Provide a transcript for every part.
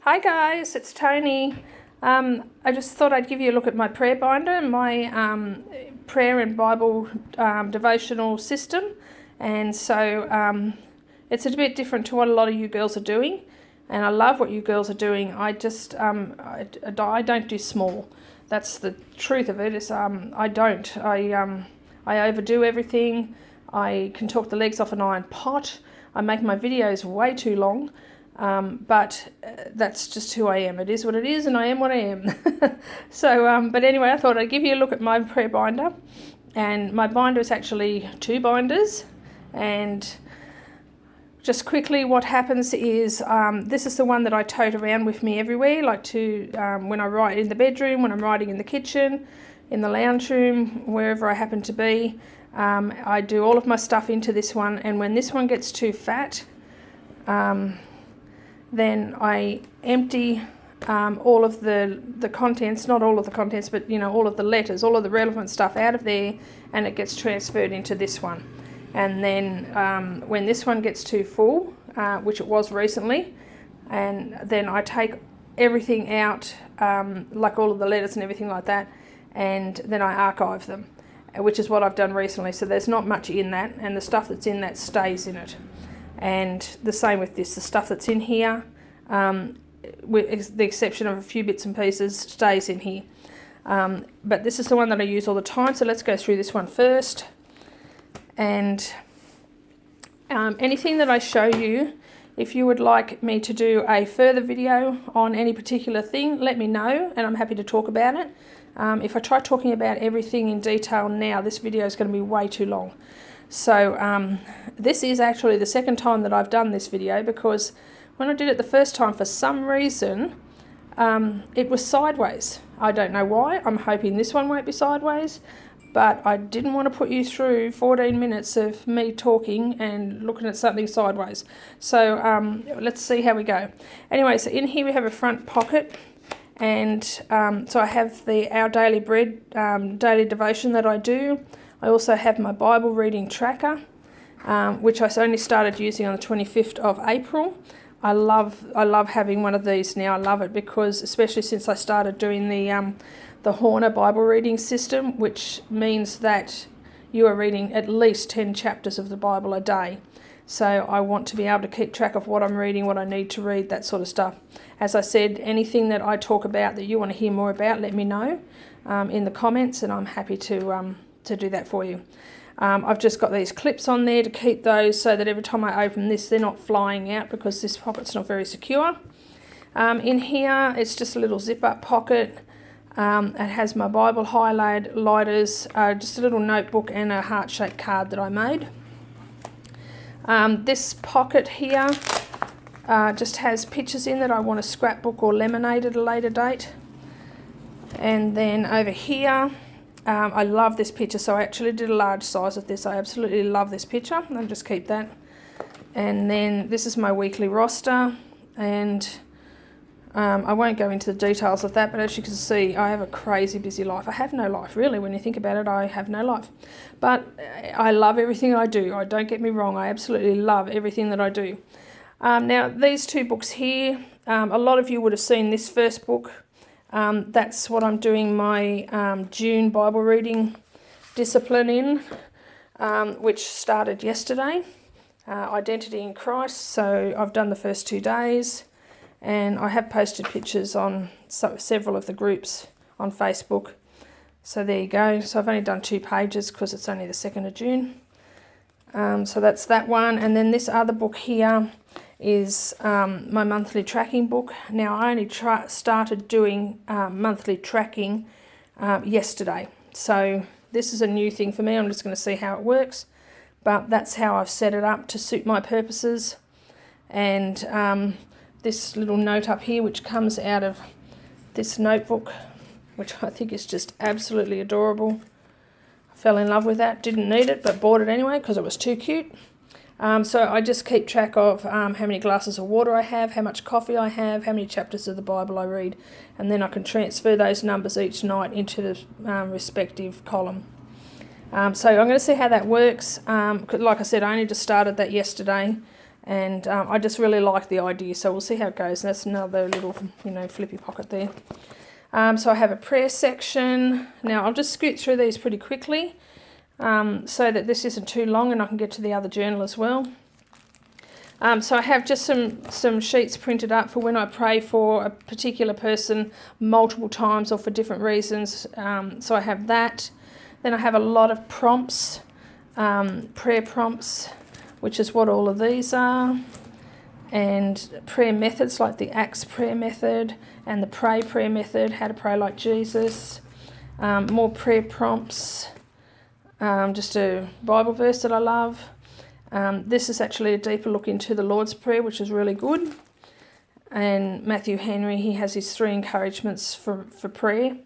Hi guys, it's Tony. I just thought I'd give you a look at my prayer binder, my prayer and Bible devotional system. And so it's a bit different to what a lot of you girls are doing. And I love what you girls are doing. I just, I don't do small. That's the truth of it, is I don't. I overdo everything. I can talk the legs off an iron pot. I make my videos way too long. But that's just who I am. It is what it is, and I am what I am. So, but anyway, I thought I'd give you a look at my prayer binder. And my binder is actually two binders. And just quickly, what happens is this is the one that I tote around with me everywhere, like to when I write in the bedroom, when I'm writing in the kitchen, in the lounge room, wherever I happen to be. I do all of my stuff into this one, and when this one gets too fat, then I empty all of the contents, not all of the contents, but all of the letters, all of the relevant stuff out of there, and it gets transferred into this one. And then when this one gets too full, which it was recently, and then I take everything out, like all of the letters and everything like that, and then I archive them, which is what I've done recently. So there's not much in that, and the stuff that's in that stays in it. And the same with this, the stuff that's in here, with the exception of a few bits and pieces, stays in here. But this is the one that I use all the time, so let's go through this one first. And anything that I show you, if you would like me to do a further video on any particular thing, let me know, and I'm happy to talk about it. If I try talking about everything in detail now, this video is going to be way too long. So this is actually the second time that I've done this video, because when I did it the first time, for some reason, it was sideways. I don't know why. I'm hoping this one won't be sideways, but I didn't want to put you through 14 minutes of me talking and looking at something sideways. So let's see how we go. Anyway, so in here we have a front pocket, and so I have Our Daily Bread daily devotion that I do. I also have my Bible reading tracker, which I only started using on the 25th of April. I love having one of these now. I love it because, especially since I started doing the Horner Bible reading system, which means that you are reading at least 10 chapters of the Bible a day. So I want to be able to keep track of what I'm reading, what I need to read, that sort of stuff. As I said, anything that I talk about that you want to hear more about, let me know in the comments, and I'm happy to do that for you. I've just got these clips on there to keep those so that every time I open this, they're not flying out, because this pocket's not very secure. In here, it's just a little zip-up pocket. It has my Bible highlighters, just a little notebook, and a heart-shaped card that I made. This pocket here just has pictures in that I want to scrapbook or laminate at a later date. And then over here, I love this picture, so I actually did a large size of this. I absolutely love this picture. I'll just keep that. And then this is my weekly roster, and I won't go into the details of that, but as you can see, I have a crazy busy life. I have no life, really. When you think about it, I have no life. But I love everything I do. Don't get me wrong, I absolutely love everything that I do. Now, these two books here, a lot of you would have seen this first book. That's what I'm doing my June Bible reading discipline in, which started yesterday, Identity in Christ. So I've done the first 2 days, and I have posted pictures on several of the groups on Facebook. So there you go. So I've only done 2 pages because it's only the 2nd of June. So that's that one. And then this other book here is my monthly tracking book. Now, I only started doing monthly tracking yesterday. So this is a new thing for me. I'm just going to see how it works. But that's how I've set it up to suit my purposes. And this little note up here, which comes out of this notebook, which I think is just absolutely adorable. I fell in love with that. Didn't need it, but bought it anyway because it was too cute. So I just keep track of how many glasses of water I have, how much coffee I have, how many chapters of the Bible I read, and then I can transfer those numbers each night into the respective column. So I'm going to see how that works. Like I said, I only just started that yesterday, And I just really like the idea, so we'll see how it goes. And that's another little, flippy pocket there. So I have a prayer section. Now I'll just scoot through these pretty quickly so that this isn't too long and I can get to the other journal as well. So I have just some sheets printed up for when I pray for a particular person multiple times or for different reasons. So I have that. Then I have a lot of prompts, prayer prompts, which is what all of these are, and prayer methods like the ACTS prayer method and the pray prayer method, how to pray like Jesus, more prayer prompts, just a Bible verse that I love. This is actually a deeper look into the Lord's Prayer, which is really good. And Matthew Henry, he has his 3 encouragements for prayer.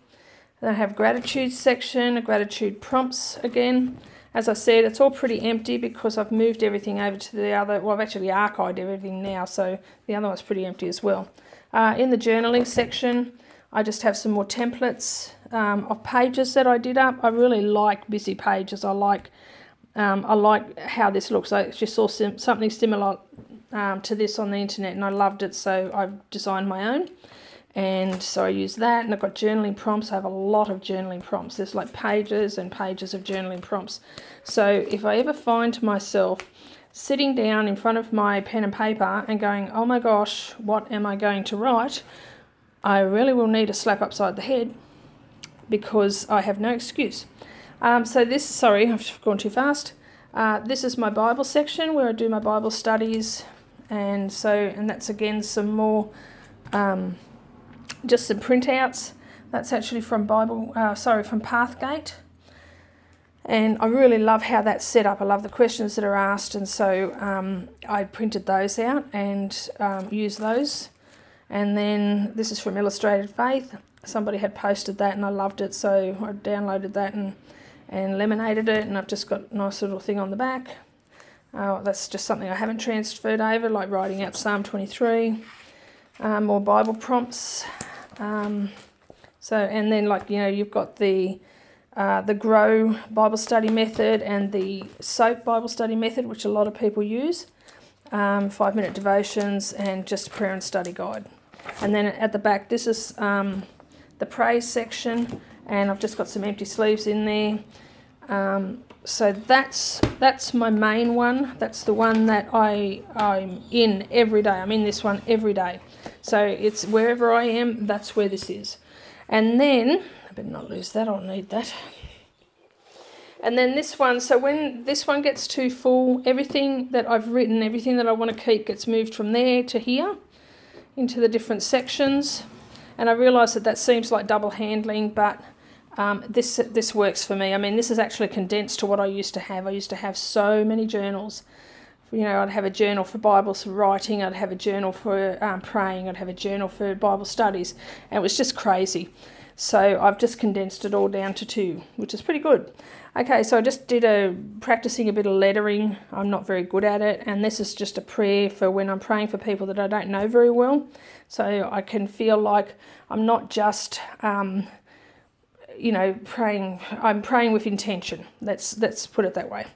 Then I have gratitude section, a gratitude prompts again. As I said, it's all pretty empty because I've moved everything over to the other. Well, I've actually archived everything now, so the other one's pretty empty as well. In the journaling section, I just have some more templates of pages that I did up. I really like busy pages. I like how this looks. I just saw something similar to this on the internet and I loved it, so I've designed my own. And so I use that, and I've got journaling prompts. I have a lot of journaling prompts. There's like pages and pages of journaling prompts. So if I ever find myself sitting down in front of my pen and paper and going, oh my gosh, what am I going to write? I really will need a slap upside the head because I have no excuse. So this, sorry, I've gone too fast. This is my Bible section where I do my Bible studies. And that's again some more... just some printouts. That's actually from from Pathgate. And I really love how that's set up. I love the questions that are asked, and so I printed those out and used those. And then this is from Illustrated Faith. Somebody had posted that and I loved it, so I downloaded that and laminated it, and I've just got a nice little thing on the back. That's just something I haven't transferred over, like writing out Psalm 23. More Bible prompts. And then you've got the Grow Bible Study method and the SOAP Bible Study method, which a lot of people use. 5-minute devotions and just a prayer and study guide. And then at the back, this is the praise section, and I've just got some empty sleeves in there. So that's my main one. That's the one that I'm in every day. I'm in this one every day. So it's wherever I am, that's where this is. And then, I better not lose that, I'll need that. And then this one, so when this one gets too full, everything that I've written, everything that I want to keep gets moved from there to here into the different sections. And I realise that seems like double handling, but this works for me. I mean, this is actually condensed to what I used to have. I used to have so many journals. I'd have a journal for Bible writing, I'd have a journal for praying, I'd have a journal for Bible studies, and it was just crazy. So I've just condensed it all down to 2, which is pretty good. Okay, so I just did practicing a bit of lettering. I'm not very good at it, and this is just a prayer for when I'm praying for people that I don't know very well. So I can feel like I'm not just praying. I'm praying with intention. Let's put it that way.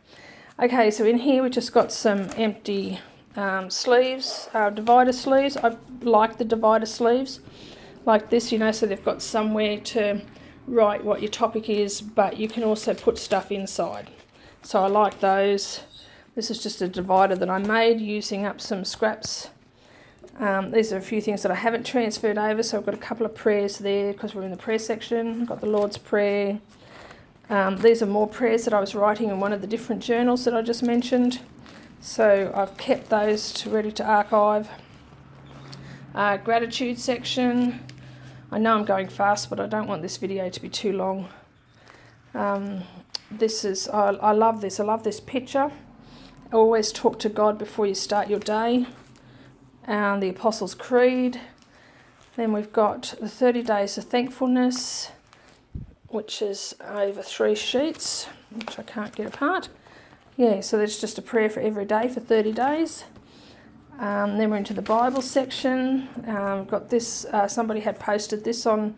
Okay, so in here we just got some empty sleeves, divider sleeves. I like the divider sleeves like this, so they've got somewhere to write what your topic is, but you can also put stuff inside. So I like those. This is just a divider that I made using up some scraps. These are a few things that I haven't transferred over, so I've got a couple of prayers there because we're in the prayer section. I've got the Lord's Prayer. These are more prayers that I was writing in one of the different journals that I just mentioned. So I've kept those ready to archive. Gratitude section. I know I'm going fast, but I don't want this video to be too long. I love this. I love this picture. Always talk to God before you start your day. The Apostles' Creed. Then we've got the 30 Days of Thankfulness, which is over 3 sheets, which I can't get apart. Yeah, so there's just a prayer for every day for 30 days. Then we're into the Bible section. Got this, somebody had posted this on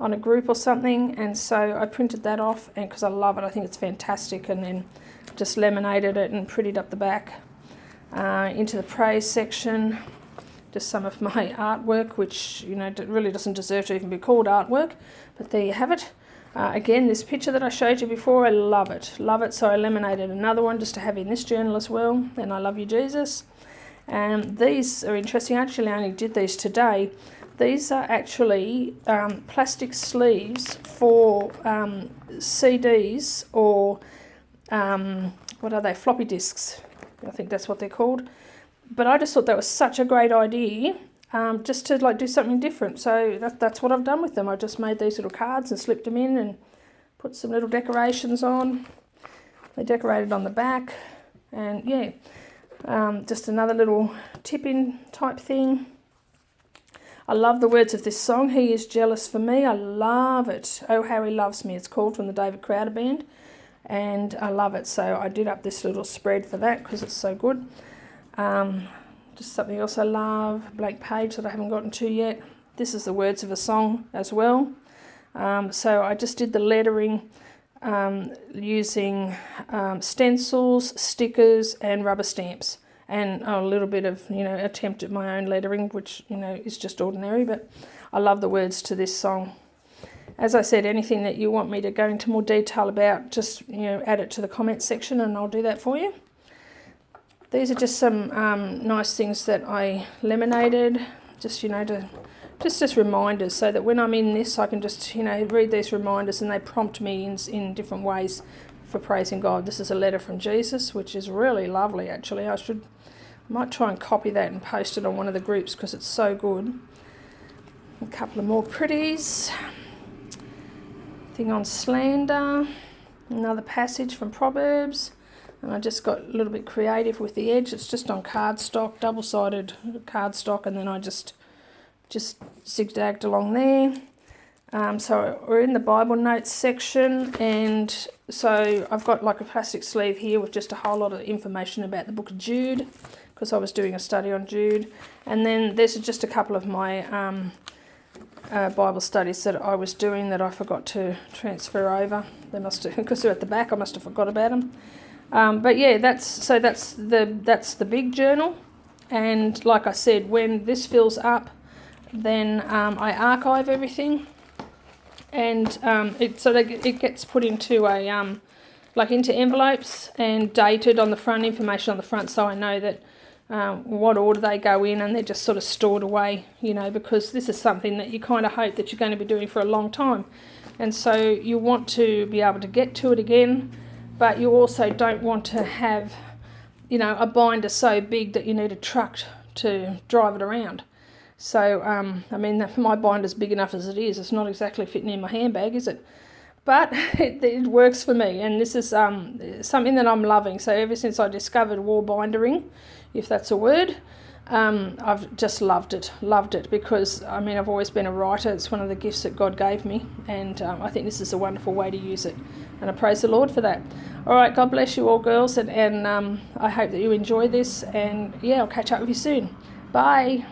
a group or something, and so I printed that off, and because I love it, I think it's fantastic, and then just laminated it and prettied up the back. Into the praise section, just some of my artwork, which, you know, really doesn't deserve to even be called artwork, but there you have it. Again, this picture that I showed you before, I love it, so I laminated another one just to have in this journal as well, and I love you, Jesus. And these are interesting. I actually only did these today. These are actually plastic sleeves for CDs or what are they, floppy disks, I think that's what they're called. But I just thought that was such a great idea, just to like do something different. So that's what I've done with them. I just made these little cards and slipped them in and put some little decorations on. They decorated on the back, and yeah, just another little tip-in type thing. I love the words of this song, He is Jealous for Me. I love it. Oh, How He Loves Me. It's called, from the David Crowder Band, and I love it. So I did up this little spread for that because it's so good. Just something else I love, blank page that I haven't gotten to yet. This is the words of a song as well. So I just did the lettering using stencils, stickers and rubber stamps, and a little bit of, you know, attempt at my own lettering, which, you know, is just ordinary, but I love the words to this song. As I said, anything that you want me to go into more detail about, just, you know, add it to the comments section and I'll do that for you. These are just some nice things that I laminated, just, you know, to just reminders, so that when I'm in this, I can just, you know, read these reminders and they prompt me in different ways for praising God. This is a letter from Jesus, which is really lovely, actually. I might try and copy that and post it on one of the groups because it's so good. A couple of more pretties. Thing on slander. Another passage from Proverbs. And I just got a little bit creative with the edge. It's just on cardstock, double-sided cardstock, and then I just zigzagged along there. So we're in the Bible notes section, and so I've got like a plastic sleeve here with just a whole lot of information about the book of Jude, because I was doing a study on Jude. And then there's just a couple of my Bible studies that I was doing that I forgot to transfer over. They must have, because they're at the back, I must have forgot about them. But yeah, that's the big journal. And like I said, when this fills up, then I archive everything, and it gets put into a into envelopes and dated on the front, information on the front, so I know that what order they go in, and they're just sort of stored away, you know, because this is something that you kind of hope that you're going to be doing for a long time, and so you want to be able to get to it again, but you also don't want to have, you know, a binder so big that you need a truck to drive it around. So, I mean, my binder's big enough as it is. It's not exactly fitting in my handbag, is it? But it works for me, and this is something that I'm loving. So ever since I discovered wall bindering, if that's a word, I've just loved it because, I mean, I've always been a writer. It's one of the gifts that God gave me, and I think this is a wonderful way to use it, and I praise the Lord for that. All right, God bless you all, girls, and I hope that you enjoy this, and yeah, I'll catch up with you soon. Bye.